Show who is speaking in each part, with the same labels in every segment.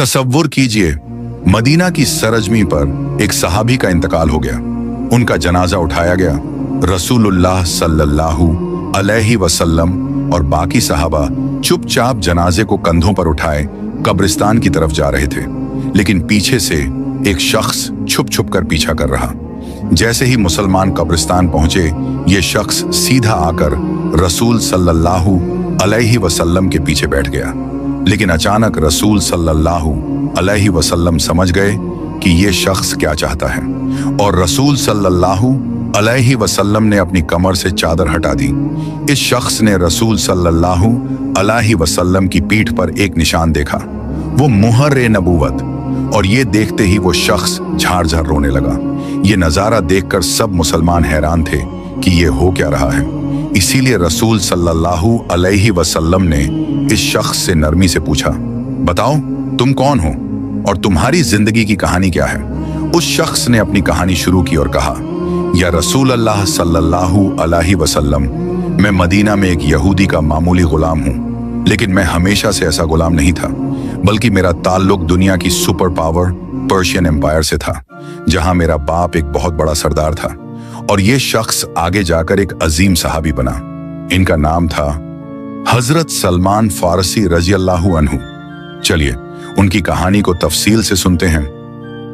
Speaker 1: तसव्वुर कीजिए, मदीना की सरजमी पर एक सहाबी का इंतकाल हो गया। उनका जनाजा उठाया गया। रसूलुल्लाह सल्लल्लाहु अलैहि वसल्लम और बाकी सहाबा चुपचाप जनाजे को कंधों पर उठाए कब्रिस्तान की तरफ जा रहे थे, लेकिन पीछे से एक शख्स छुप छुप कर पीछा कर रहा। जैसे ही मुसलमान कब्रिस्तान पहुंचे, ये शख्स सीधा आकर रसूल सल्लल्लाहु अलैहि वसल्लम के पीछे बैठ गया। लेकिन अचानक रसूल सल्लल्लाहु अलैहि वसल्लम समझ गए कि ये शख्स क्या चाहता है, और रसूल सल्लल्लाहु अलैहि वसल्लम ने अपनी कमर से चादर हटा दी। इस शख्स ने रसूल सल्लल्लाहु अलैहि वसल्लम की पीठ पर एक निशान देखा, वो मुहर-ए-नबूवत, और ये देखते ही वो शख्स झाड़-झाड़ रोने लगा। ये नजारा देखकर सब मुसलमान हैरान थे कि ये हो क्या रहा है। इसीलिए रसूल सल्लल्लाहु अलैहि वसल्लम ने इस शख्स से नरमी से पूछा, बताओ तुम कौन हो और तुम्हारी जिंदगी की कहानी क्या है। उस शख्स ने अपनी कहानी शुरू की और कहा, या रसूल अल्लाह सल्लल्लाहु अलैहि वसल्लम, मैं मदीना में एक यहूदी का मामूली गुलाम हूँ, लेकिन मैं हमेशा से ऐसा गुलाम नहीं था, बल्कि मेरा ताल्लुक दुनिया की सुपर पावर पर्शियन एम्पायर से था, जहां मेरा बाप एक बहुत बड़ा सरदार था, और ये शख्स आगे जाकर एक अजीम सहाबी बना। इनका नाम था हजरत सलमान फारसी रज़ियल्लाहु अन्हु। चलिए उनकी कहानी को तफसील से सुनते हैं।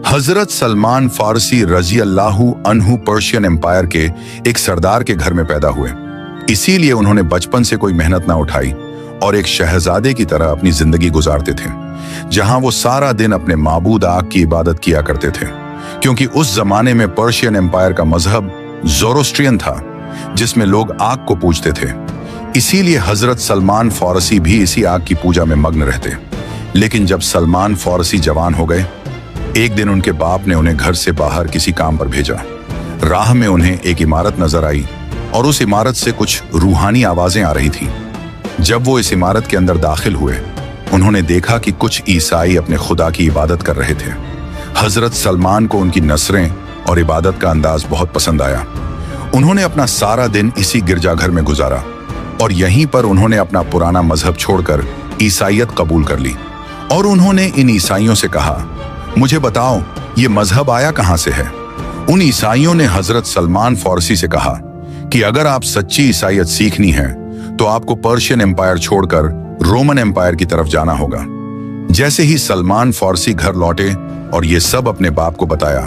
Speaker 1: हजरत सलमान फारसी रज़ियल्लाहु अन्हु पर्शियन एम्पायर के एक सरदार के घर में पैदा हुए, इसीलिए उन्होंने बचपन से कोई मेहनत ना उठाई और एक शहजादे की तरह अपनी जिंदगी गुजारते थे, जहां वो सारा दिन अपने माबूद आग की इबादत किया करते थे, क्योंकि उस जमाने में पर्शियन एम्पायर का मजहब ज़ोरोस्ट्रियन था, जिसमें लोग आग को पूजते थे। इसीलिए हजरत सलमान फारसी भी इसी आग की पूजा में मग्न रहते। लेकिन जब सलमान फारसी जवान हो गए, एक दिन उनके बाप ने उन्हें घर से बाहर किसी काम पर भेजा। राह में उन्हें एक इमारत नजर आई और उस इमारत से कुछ रूहानी आवाजें आ रही थी। जब वो इस इमारत के अंदर दाखिल हुए, उन्होंने देखा कि कुछ ईसाई अपने खुदा की इबादत कर रहे थे। हजरत सलमान को उनकी नसरें और इबादत का अंदाज बहुत पसंद आया। उन्होंने अपना सारा दिन इसी गिरजाघर में गुजारा और यहीं पर उन्होंने अपना पुराना मजहब छोड़कर ईसाइयत कबूल कर ली। और उन्होंने इन ईसाइयों से कहा, मुझे बताओ ये मजहब आया कहां से है। उन ईसाइयों ने हजरत सलमान फारसी से कहा कि अगर आप सच्ची ईसाइयत सीखनी है तो आपको पर्शियन एम्पायर छोड़कर रोमन एम्पायर की तरफ जाना होगा। जैसे ही सलमान फारसी घर लौटे और ये सब अपने बाप को बताया,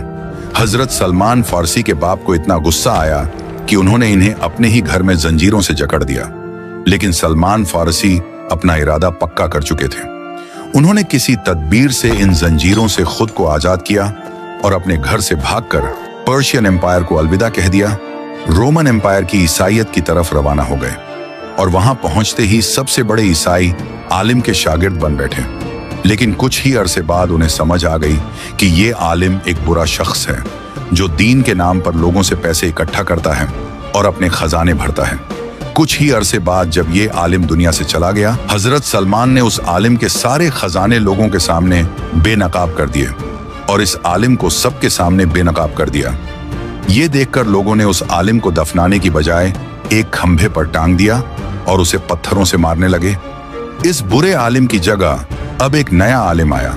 Speaker 1: हजरत सलमान फारसी के बाप को इतना गुस्सा आया कि उन्होंने इन्हें अपने ही घर में जंजीरों से जकड़ दिया। लेकिन सलमान फारसी अपना इरादा पक्का कर चुके थे। उन्होंने किसी तदबीर से इन जंजीरों से खुद को आजाद किया और अपने घर से भागकर पर्शियन एम्पायर को अलविदा कह दिया। रोमन एम्पायर की ईसाइयत की तरफ रवाना हो गए और वहां पहुंचते ही सबसे बड़े ईसाई आलिम के शागिर्द बन बैठे। लेकिन कुछ ही अरसे बाद उन्हें समझ आ गई कि ये आलिम एक बुरा शख्स है, जो दीन के नाम पर लोगों से पैसे इकट्ठा करता है और अपने खजाने भरता है। कुछ ही अरसे बाद जब ये आलिम दुनिया से चला गया, हजरत सलमान ने उस आलिम के सारे खजाने लोगों के सामने बेनकाब कर दिए और इस आलिम को सबके सामने बेनकाब कर दिया। ये देखकर लोगों ने उस आलिम को दफनाने की बजाय एक खंभे पर टांग दिया और उसे पत्थरों से मारने लगे। इस बुरे आलिम की जगह अब एक नया आलिम आया,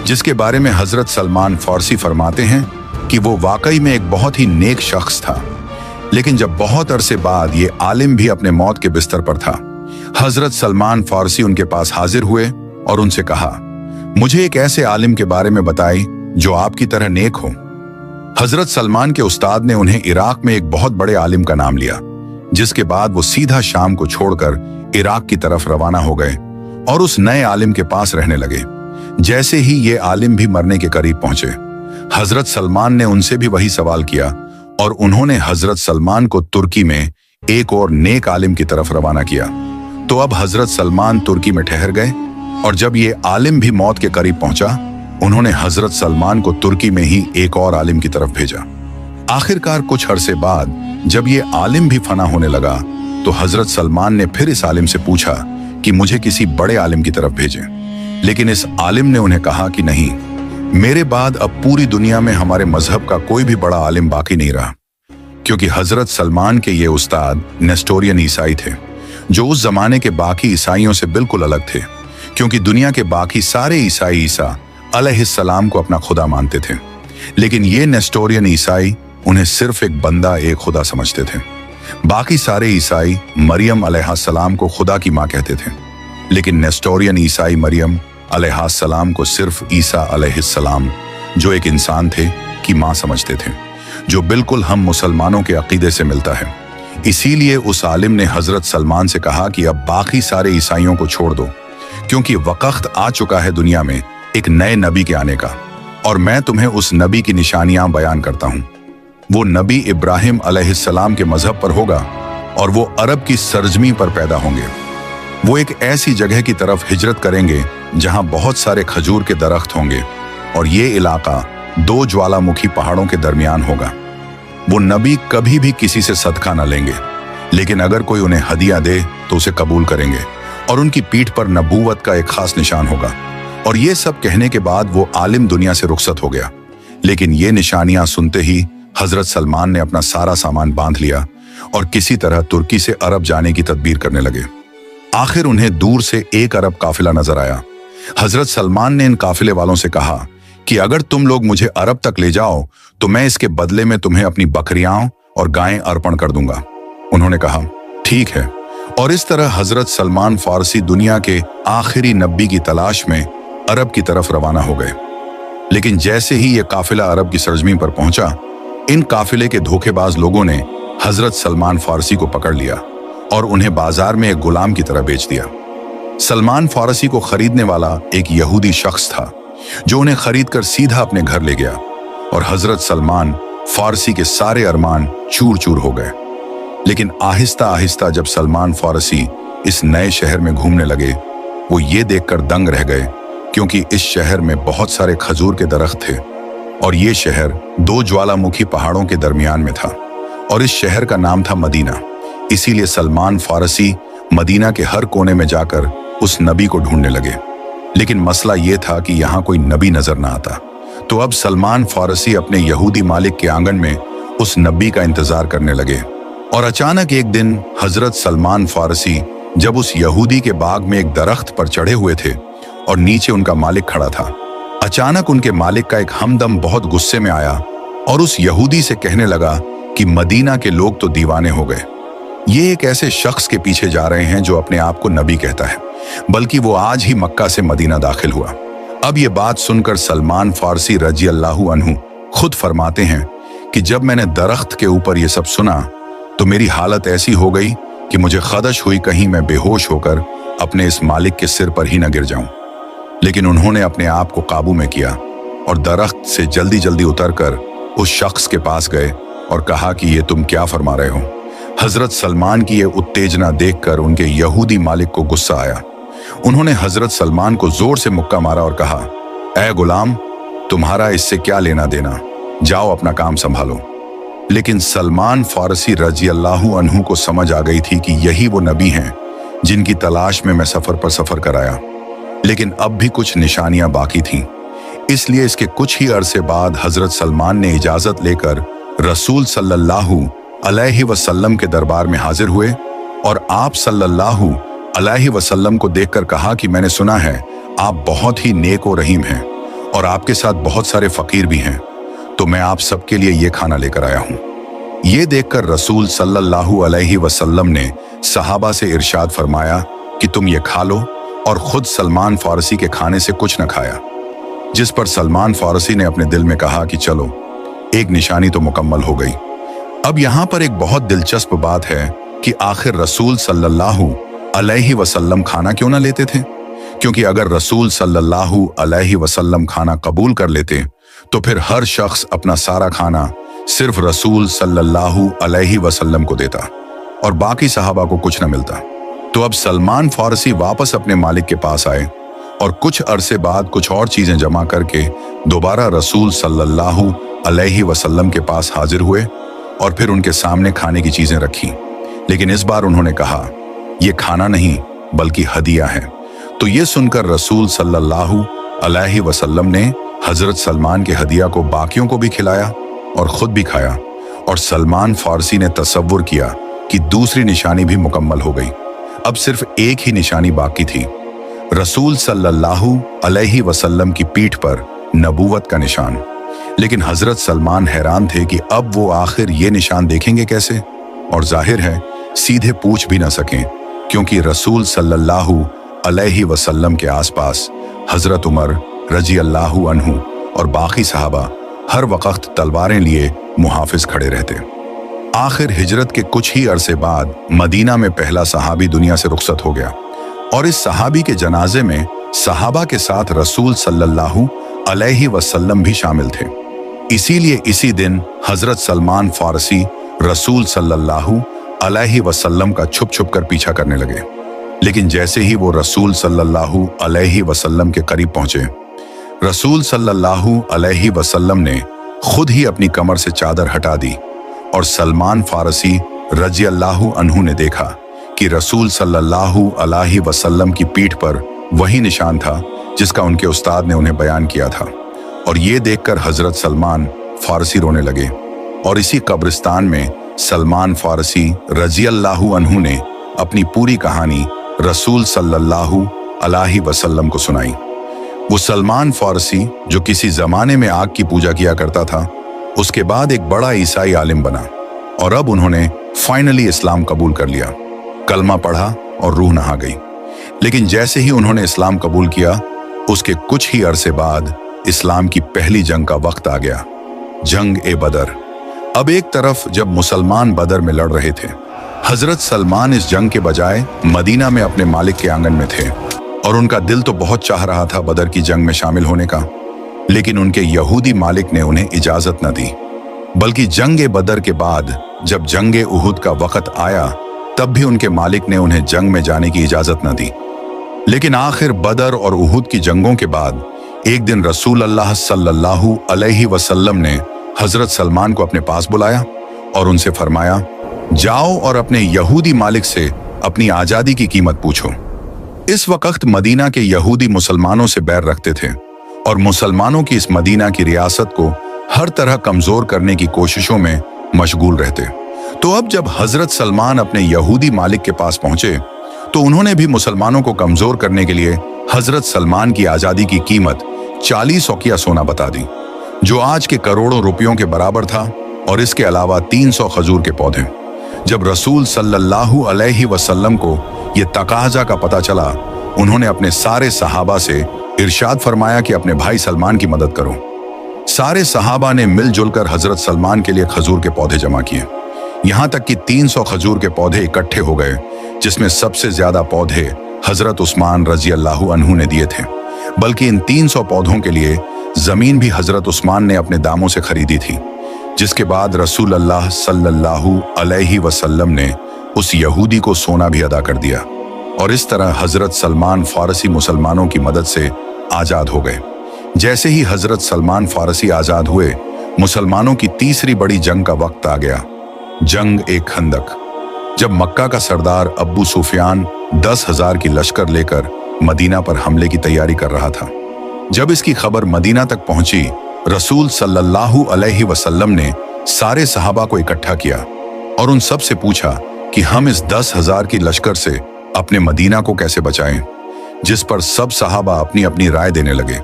Speaker 1: जिसके बारे में हजरत सलमान फारसी फरमाते हैं कि वो वाकई में एक बहुत ही नेक शख्स था। लेकिन जब बहुत अरसे बाद ये आलिम भी अपने मौत के बिस्तर पर था, हजरत सलमान फारसी उनके पास हाजिर हुए और उनसे कहा, मुझे एक ऐसे आलिम के बारे में बताइए जो आपकी तरह नेक हो। हजरत सलमान के उस्ताद ने उन्हें इराक में एक बहुत बड़े आलिम का नाम लिया, जिसके बाद वो सीधा शाम को छोड़कर इराक की तरफ रवाना हो गए और उस नए आलिम के पास रहने लगे। जैसे ही ये आलिम भी मरने के करीब पहुंचे, हजरत सलमान ने उनसे भी वही सवाल किया और उन्होंने हजरत सलमान को तुर्की में एक और नेक आलिम की तरफ रवाना किया। तो अब हजरत सलमान तुर्की में ठहर गए और जब ये आलिम भी मौत के करीब पहुंचा, उन्होंने हजरत सलमान को तुर्की में ही एक और आलिम की तरफ भेजा। आखिरकार कुछ अरसे बाद जब ये आलिम भी फना होने लगा, तो हजरत सलमान ने फिर इस आलिम से पूछा कि मुझे किसी बड़े आलिम की तरफ भेजें। लेकिन इस आलिम ने उन्हें कहा कि नहीं, मेरे बाद अब पूरी दुनिया में हमारे मजहब का कोई भी बड़ा आलिम बाकी नहीं रहा, क्योंकि हजरत सलमान के ये उस्ताद नेस्टोरियन ईसाई थे, जो उस जमाने के बाकी ईसाइयों से बिल्कुल अलग थे, क्योंकि दुनिया के बाकी सारे ईसाई ईसा अलैहिस्सलाम को अपना खुदा मानते थे, लेकिन ये नेस्टोरियन ईसाई उन्हें सिर्फ एक बंदा, एक खुदा समझते थे। बाकी सारे ईसाई मरियम अलैहिस्सलाम को खुदा की माँ कहते थे, लेकिन नेस्टोरियन ईसाई मरियम अलैहिस्सलाम को सिर्फ ईसा अलैहिस्सलाम, जो एक इंसान थे, की माँ समझते थे, जो बिल्कुल हम मुसलमानों के अकीदे से मिलता है। इसीलिए उस आलिम ने हजरत सलमान से कहा कि अब बाकी सारे ईसाइयों को छोड़ दो, क्योंकि वक्त आ चुका है दुनिया में एक नए नबी के आने का, और मैं तुम्हें उस नबी की निशानियां बयान करता हूं। वो नबी इब्राहिम अलैहिस्सलाम के मजहब पर होगा और वो अरब की सरजमी पर पैदा होंगे। वो एक ऐसी जगह की तरफ हिजरत करेंगे जहां बहुत सारे खजूर के दरख्त होंगे, और ये इलाका दो ज्वालामुखी पहाड़ों के दरमियान होगा। वो नबी कभी भी किसी से सदका न लेंगे, लेकिन अगर कोई उन्हें हदिया दे तो उसे कबूल करेंगे, और उनकी पीठ पर नबूवत का एक खास निशान होगा। और ये सब कहने के बाद वो आलिम दुनिया से रुखसत हो गया। लेकिन ये निशानियां सुनते ही हजरत सलमान ने अपना सारा सामान बांध लिया और किसी तरह तुर्की से अरब जाने की तदबीर करने लगे। आखिर उन्हें दूर से एक अरब काफिला नजर आया। हजरत सलमान ने इन काफिले वालों से कहा कि अगर तुम लोग मुझे अरब तक ले जाओ तो मैं इसके बदले में तुम्हें अपनी बकरियां और गायें अर्पण कर दूंगा। उन्होंने कहा ठीक है, और इस तरह हजरत सलमान फारसी दुनिया के आखिरी नबी की तलाश में अरब की तरफ रवाना हो गए। लेकिन जैसे ही यह काफिला अरब की सरजमी पर पहुंचा, इन काफिले के धोखेबाज लोगों ने हजरत सलमान फारसी को पकड़ लिया और उन्हें बाजार में एक गुलाम की तरह बेच दिया। सलमान फारसी को खरीदने वाला एक यहूदी शख्स था, जो उन्हें खरीदकर सीधा अपने घर ले गया, और हजरत सलमान फारसी के सारे अरमान चूर चूर हो गए। लेकिन आहिस्ता आहिस्ता जब सलमान फारसी इस नए शहर में घूमने लगे, वो ये देखकर दंग रह गए, क्योंकि इस शहर में बहुत सारे खजूर के दरख्त थे, और ये शहर दो ज्वालामुखी पहाड़ों के दरमियान में था, और इस शहर का नाम था मदीना। इसीलिए सलमान फारसी मदीना के हर कोने में जाकर उस नबी को ढूंढने लगे। लेकिन मसला ये था कि यहाँ कोई नबी नजर ना आता। तो अब सलमान फारसी अपने यहूदी मालिक के आंगन में उस नबी का इंतजार करने लगे, और अचानक एक दिन हजरत सलमान फारसी जब उस यहूदी के बाग में एक दरख्त पर चढ़े हुए थे और नीचे उनका मालिक खड़ा था, अचानक उनके मालिक का एक हमदम बहुत गुस्से में आया और उस यहूदी से कहने लगा कि मदीना के लोग तो दीवाने हो गए। ये एक ऐसे शख्स के पीछे जा रहे हैं जो अपने आप को नबी कहता है, बल्कि वो आज ही मक्का से मदीना दाखिल हुआ। अब ये बात सुनकर सलमान फारसी रजी अल्लाहु अन्हु खुद फरमाते हैं कि जब मैंने दरख्त के ऊपर ये सब सुना तो मेरी हालत ऐसी हो गई कि मुझे खदश हुई कहीं मैं बेहोश होकर अपने इस मालिक के सिर पर ही न गिर जाऊं। लेकिन उन्होंने अपने आप को काबू में किया और दरख्त से जल्दी जल्दी उतरकर उस शख्स के पास गए और कहा कि ये तुम क्या फरमा रहे हो। हजरत सलमान की ये उत्तेजना देखकर उनके यहूदी मालिक को गुस्सा आया। उन्होंने हजरत सलमान को जोर से मुक्का मारा और कहा, ऐ गुलाम, तुम्हारा इससे क्या लेना देना, जाओ अपना काम संभालो। लेकिन सलमान फारसी रजी अल्लाहु अन्हु को समझ आ गई थी कि यही वो नबी हैं जिनकी तलाश में मैं सफर पर सफर कराया। लेकिन अब भी कुछ निशानियां बाकी थीं, इसलिए इसके कुछ ही अरसे बाद हजरत सलमान ने इजाजत लेकर रसूल सल्लल्लाहु अलैहि वसल्लम के दरबार में हाजिर हुए और आप सल्लल्लाहु अलैहि वसल्लम को देखकर कहा कि मैंने सुना है आप बहुत ही नेक और रहीम हैं और आपके साथ बहुत सारे फकीर भी हैं, तो मैं आप सबके लिए ये खाना लेकर आया हूँ। ये देखकर रसूल सल्लल्लाहु अलैहि वसल्लम ने सहाबा से इरशाद फरमाया कि तुम ये खा लो, और खुद सलमान फारसी के खाने से कुछ न खाया। जिस पर सलमान फारसी ने अपने दिल में कहा कि चलो, एक निशानी तो मुकम्मल हो गई। अब यहाँ पर एक बहुत दिलचस्प बात है कि आखिर रसूल सल्लल्लाहु अलैहि वसल्लम खाना क्यों ना लेते थे? क्योंकि अगर रसूल सल्लल्लाहु अलैहि वसल्लम खाना कबूल कर लेते तो फिर हर शख्स अपना सारा खाना सिर्फ रसूल सल्लल्लाहु अलैहि वसल्लम को देता और बाकी सहाबा को कुछ न मिलता। तो अब सलमान फारसी वापस अपने मालिक के पास आए और कुछ अरसे बाद कुछ और चीजें जमा करके दोबारा रसूल सल्लल्लाहु अलैहि वसल्लम के पास हाजिर हुए और फिर उनके सामने खाने की चीजें रखी। लेकिन इस बार उन्होंने कहा, यह खाना नहीं बल्कि हदिया है। तो ये सुनकर रसूल सल्लल्लाहु अलैहि वसल्लम ने हजरत सलमान के हदिया को बाकियों को भी खिलाया और खुद भी खाया, और सलमान फारसी ने तसव्वुर किया कि दूसरी निशानी भी मुकम्मल हो गई। अब सिर्फ एक ही निशानी बाकी थी। रसूल सल्लल्लाहु अलैहि वसल्लम की पीठ पर नबूवत का निशान। लेकिन हजरत सलमान हैरान थे कि अब वो आखिर ये निशान देखेंगे कैसे, और जाहिर है सीधे पूछ भी ना सकें, क्योंकि रसूल सल्लल्लाहु अलैहि वसल्लम के आसपास हजरत उमर रजी अल्लाहु अन्हु और बाकी सहाबा हर वक्त तलवारें लिए मुहाफिज खड़े रहते। आखिर हिजरत के कुछ ही अरसे बाद मदीना में पहला सहाबी दुनिया से रुखसत हो गया, और इस सहाबी के जनाजे में सहाबा के साथ रसूल सल्लल्लाहु अलैहि वसल्लम भी शामिल थे। इसीलिए इसी दिन हजरत सलमान फारसी रसूल सल्लल्लाहु अलैहि वसल्लम का छुप छुप कर पीछा करने लगे। लेकिन जैसे ही वो रसूल सल्लल्लाहु अलैहि वसल्लम के करीब पहुंचे, रसूल सल्लल्लाहु अलैहि वसल्लम ने खुद ही अपनी कमर से चादर हटा दी, और सलमान फारसी रजी अल्लाहु अन्हु ने देखा कि रसूल सल्लल्लाहु अलैहि वसल्लम की पीठ पर वही निशान था जिसका उनके उस्ताद ने उन्हें बयान किया था। और ये देखकर हजरत सलमान फारसी रोने लगे, और इसी कब्रिस्तान में सलमान फारसी रजी अल्लाहु अन्हु ने अपनी पूरी कहानी रसूल सल्लल्लाहु अलैहि वसल्लम को सुनाई। वो सलमान फारसी जो किसी जमाने में आग की पूजा किया करता था, उसके बाद एक बड़ा ईसाई आलिम बना, और अब उन्होंने फाइनली इस्लाम कबूल कर लिया। कलमा पढ़ा और रूह नहा गई। लेकिन जैसे ही उन्होंने इस्लाम कबूल किया, उसके कुछ ही अरसे बाद इस्लाम की पहली जंग का वक्त आ गया, जंग ए बदर। अब एक तरफ जब मुसलमान बदर में लड़ रहे थे, हजरत सलमान इस जंग के बजाय मदीना में अपने मालिक के आंगन में थे, और उनका दिल तो बहुत चाह रहा था बदर की जंग में शामिल होने का, लेकिन उनके यहूदी मालिक ने उन्हें इजाजत न दी। बल्कि जंग ए बदर के बाद जब जंग ए उहुद का वक्त आया, तब भी उनके मालिक ने उन्हें जंग में जाने की इजाजत न दी। लेकिन आखिर बदर और उहुद की जंगों के बाद एक दिन रसूल अल्लाह सल्लल्लाहु अलैहि वसल्लम ने हजरत सलमान को अपने पास बुलाया और उनसे फरमाया, जाओ और अपने यहूदी मालिक से अपनी आजादी की कीमत पूछो। इस वक्त मदीना के यहूदी मुसलमानों से बैर रखते थे, और मुसलमानों की इस मदीना की रियासत को हर तरह कमजोर करने की कोशिशों में मशगूल रहते। तो अब जब हजरत सलमान अपने यहूदी मालिक के पास पहुंचे, तो उन्होंने भी मुसलमानों को कमजोर करने के लिए हजरत सलमान की आजादी की कीमत 40 औकिया सोना बता दी, जो आज के करोड़ों रुपयों के बराबर था, और इसके अलावा 300 खजूर के पौधे। जब रसूल सल्लल्लाहु अलैहि वसल्लम को यह तकाजा का पता चला, उन्होंने अपने सारे सहाबा से इरशाद फरमाया कि अपने भाई सलमान की मदद करो। सारे सहाबा ने मिलजुल कर हजरत सलमान के लिए खजूर के पौधे जमा किए, यहां तक कि 300 खजूर के पौधे इकट्ठे हो गए, जिसमें सबसे ज्यादा पौधे हजरत उस्मान रजी अल्लाहु अन्हु ने दिए थे। बल्कि इन 300 पौधों के लिए जमीन भी हजरत उस्मान ने अपने दामों से खरीदी थी, जिसके बाद रसूल अल्लाह सल्लल्लाहु अलैहि वसल्लम ने उस यहूदी को सोना भी अदा कर दिया, और इस तरह हजरत सलमान फारसी मुसलमानों की मदद से आजाद हो गए। जैसे ही हजरत सलमान फारसी आजाद हुए, मुसलमानों की तीसरी बड़ी जंग का वक्त आ गया, जंग ए खंदक। जब मक्का का सरदार अब्बू सुफियान 10,000 की लश्कर लेकर मदीना पर हमले की तैयारी कर रहा था, जब इसकी खबर मदीना तक पहुंची, रसूल सल्लल्लाहु अलैहि वसल्लम ने सारे सहाबा को इकट्ठा किया और उन सब से पूछा कि हम इस 10,000 की लश्कर से अपने मदीना को कैसे बचाएं, जिस पर सब सहाबा अपनी अपनी राय देने लगे।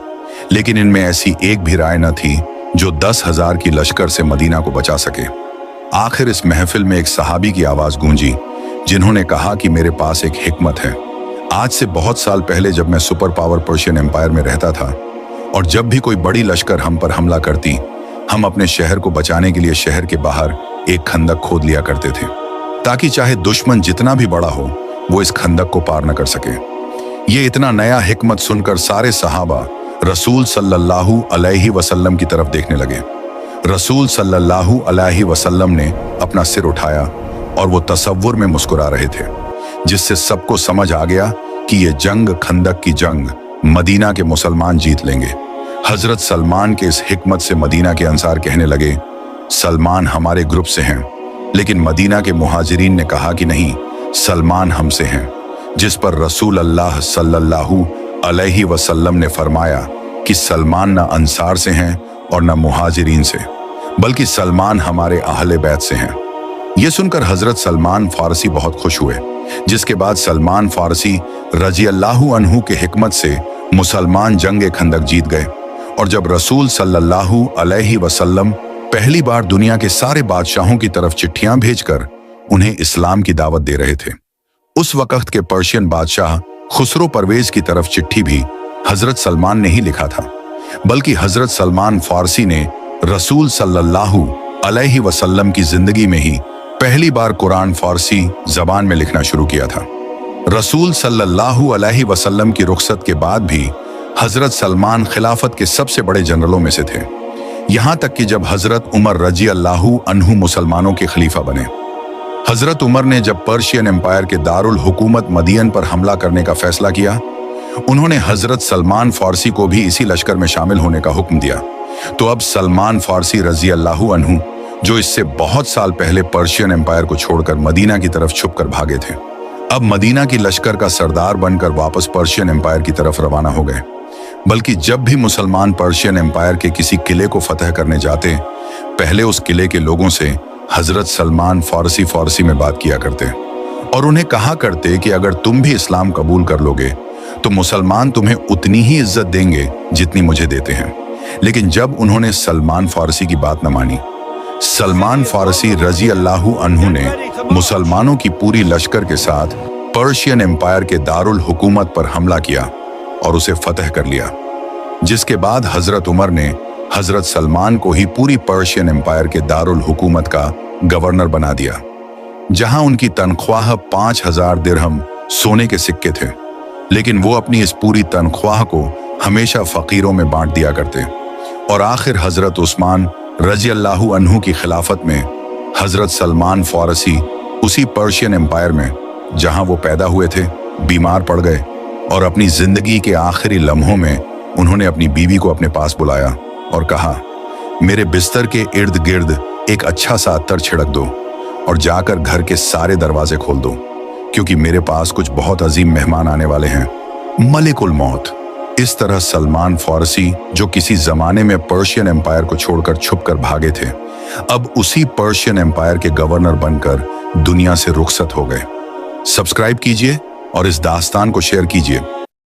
Speaker 1: लेकिन इनमें ऐसी एक भी राय न थी जो 10,000 की लश्कर से मदीना को बचा सके। आखिर इस महफिल में एक सहाबी की आवाज गूंजी, जिन्होंने कहा कि मेरे पास एक हिकमत है। आज से बहुत साल पहले जब मैं सुपर पावर पर्शियन एम्पायर में रहता था, और जब भी कोई बड़ी लश्कर हम पर हमला करती, हम अपने शहर को बचाने के लिए शहर के बाहर एक खंदक खोद लिया करते थे, ताकि चाहे दुश्मन जितना भी बड़ा हो, वो इस खंदक को पार न कर सके। ये इतना नया हिकमत सुनकर सारे सहाबा रसूल सल्लल्लाहु अलैहि वसल्लम की तरफ देखने लगे। रसूल सल्लल्लाहु अलैहि वसल्लम ने अपना सिर उठाया और वो तसव्वुर में मुस्कुरा रहे थे, जिससे सबको समझ आ गया कि ये जंग खंदक की जंग मदीना के मुसलमान जीत लेंगे। हजरत सलमान के इस हिकमत से मदीना के अंसार कहने लगे, सलमान हमारे ग्रुप से हैं। लेकिन मदीना के मुहाजिरीन ने कहा कि नहीं, सलमान हमसे हैं। जिस पर रसूल अल्लाह सल्लल्लाहु अलैहि वसल्लम ने फरमाया कि सलमान न अंसार से हैं और न मुहाजिरीन से, बल्कि सलमान हमारे अहले बैत से हैं। ये सुनकर हजरत सलमान फारसी बहुत खुश हुए जिसके बाद सलमान फारसी रजी अल्लाहु अन्हु के हिकमत से मुसलमान जंग खंदक जीत गए। और जब रसूल सल्लल्लाहु अलैहि वसल्लम पहली बार दुनिया के सारे बादशाहों की तरफ चिट्ठियां भेजकर उन्हें इस्लाम की दावत दे रहे थे, उस वक्त के पर्शियन बादशाह खुसरो परवेज की तरफ चिट्ठी भी हजरत सलमान ने ही लिखा था, बल्कि हजरत सलमान फारसी ने रसूल सल्लल्लाहु अलैहि वसल्लम की जिंदगी में ही पहली बार कुरान फारसी जबान में लिखना शुरू किया था। रसूल सल्लल्लाहु अलैहि वसल्लम की रुखसत के बाद भी हजरत सलमान खिलाफत के सबसे बड़े जनरलों में से थे, यहां तक कि जब हजरत उमर रजी अल्लाहु अन्हु मुसलमानों के खलीफा बने। हजरत उमर ने जब पर्शियन एम्पायर के दारुल हुकूमत मदीन पर हमला करने का फैसला किया, उन्होंने हजरत सलमान फारसी को भी इसी लश्कर में शामिल होने का हुक्म दिया। तो अब सलमान फारसी रजी अल्लाहु अन्हु, जो इससे बहुत साल पहले पर्शियन एम्पायर को छोड़कर मदीना की तरफ छुपकर भागे थे, अब मदीना की लश्कर का सरदार बनकर वापस पर्शियन एम्पायर की तरफ रवाना हो गए। बल्कि जब भी मुसलमान पर्शियन एम्पायर के किसी किले को फतह करने जाते, पहले उस किले के लोगों से हजरत सलमान फारसी में बात किया करते और उन्हें कहा करते कि अगर तुम भी इस्लाम कबूल कर लोगे तो मुसलमान तुम्हें उतनी ही इज्जत देंगे जितनी मुझे देते हैं। लेकिन जब उन्होंने सलमान फारसी की बात न मानी, सलमान फारसी रजी अल्लाहु अन्हु ने मुसलमानों की पूरी लश्कर के साथ पर्शियन एम्पायर के दारुल हुकूमत पर हमला किया और उसे फतह कर लिया, जिसके बाद हजरत उमर ने हजरत सलमान को ही पूरी पर्शियन एम्पायर के दारुल हुकूमत का गवर्नर बना दिया, जहां उनकी तनख्वाह 5000 दिरहम सोने के सिक्के थे। लेकिन वो अपनी इस पूरी तनख्वाह को हमेशा फकीरों में बांट दिया करते। और आखिर हजरत उस्मान रजी अल्लाहु अन्हु की खिलाफत में हजरत सलमान फारसी उसी पर्शियन एम्पायर में जहां वो पैदा हुए थे बीमार पड़ गए और अपनी जिंदगी के आखिरी लम्हों में उन्होंने अपनी बीवी को अपने पास बुलाया और कहा, मेरे बिस्तर के इर्द गिर्द एक अच्छा सा अत्तर छिड़क दो और जाकर घर के सारे दरवाजे खोल दो, क्योंकि मेरे पास कुछ बहुत अजीम मेहमान आने वाले हैं, मलिकुल मौत। इस तरह सलमान फारसी, जो किसी जमाने में पर्शियन एम्पायर को छोड़कर छुपकर भागे थे, अब उसी पर्शियन एम्पायर के गवर्नर बनकर दुनिया से रुखसत हो गए। सब्सक्राइब कीजिए और इस दास्तान को शेयर कीजिए।